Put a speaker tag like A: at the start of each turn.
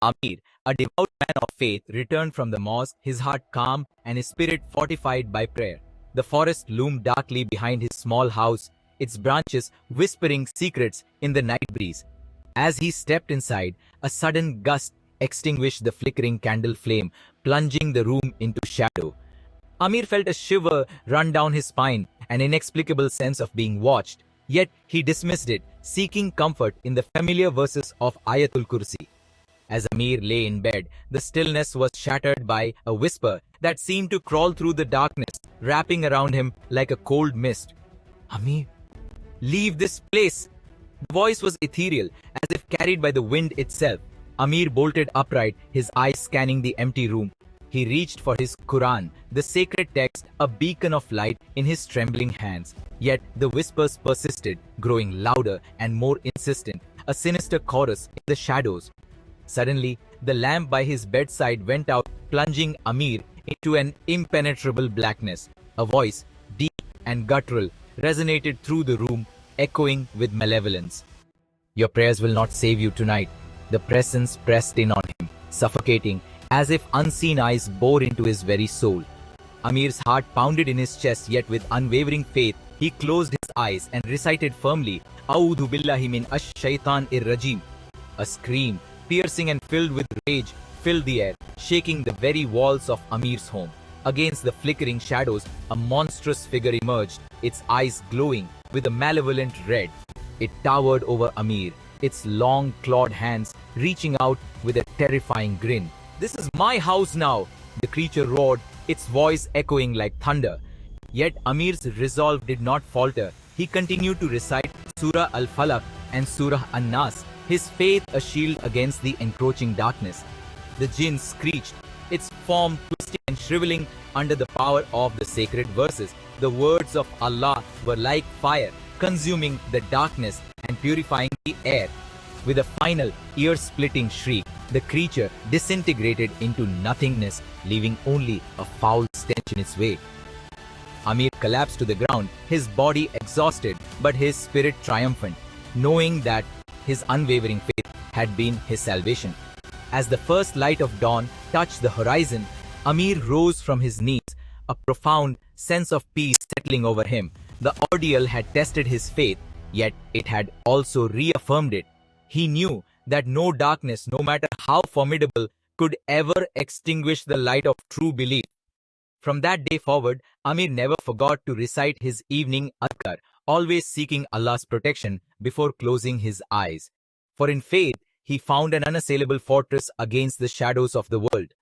A: Amir, a devout man of faith, returned from the mosque, his heart calm and his spirit fortified by prayer. The forest loomed darkly behind his small house, its branches whispering secrets in the night breeze. As he stepped inside, a sudden gust extinguished the flickering candle flame, plunging the room into shadow. Amir felt a shiver run down his spine, an inexplicable sense of being watched. Yet he dismissed it, seeking comfort in the familiar verses of Ayatul Kursi. As Amir lay in bed, the stillness was shattered by a whisper that seemed to crawl through the darkness, wrapping around him like a cold mist. Amir, leave this place! The voice was ethereal, as if carried by the wind itself. Amir bolted upright, his eyes scanning the empty room. He reached for his Quran, the sacred text, a beacon of light in his trembling hands. Yet the whispers persisted, growing louder and more insistent, a sinister chorus in the shadows. Suddenly, the lamp by his bedside went out, plunging Amir into an impenetrable blackness. A voice, deep and guttural, resonated through the room, echoing with malevolence. Your prayers will not save you tonight. The presence pressed in on him, suffocating, as if unseen eyes bore into his very soul. Amir's heart pounded in his chest, yet with unwavering faith, he closed his eyes and recited firmly, A'udhu billahi min ash-shaytan-ir-rajim. A scream, piercing and filled with rage, filled the air, shaking the very walls of Amir's home. Against the flickering shadows, a monstrous figure emerged, its eyes glowing with a malevolent red. It towered over Amir, its long clawed hands reaching out with a terrifying grin. This is my house now, the creature roared, its voice echoing like thunder. Yet Amir's resolve did not falter. He continued to recite Surah Al-Falaq and Surah An-Nas, his faith a shield against the encroaching darkness. The jinn screeched, its form twisting and shriveling under the power of the sacred verses. The words of Allah were like fire, consuming the darkness and purifying the air. With a final, ear-splitting shriek, the creature disintegrated into nothingness, leaving only a foul stench in its wake. Amir collapsed to the ground, his body exhausted, but his spirit triumphant, knowing that his unwavering faith had been his salvation. As the first light of dawn touched the horizon, Amir rose from his knees, a profound sense of peace settling over him. The ordeal had tested his faith, yet it had also reaffirmed it. He knew that no darkness, no matter how formidable, could ever extinguish the light of true belief. From that day forward, Amir never forgot to recite his evening adhkar, always seeking Allah's protection before closing his eyes. For in faith, he found an unassailable fortress against the shadows of the world.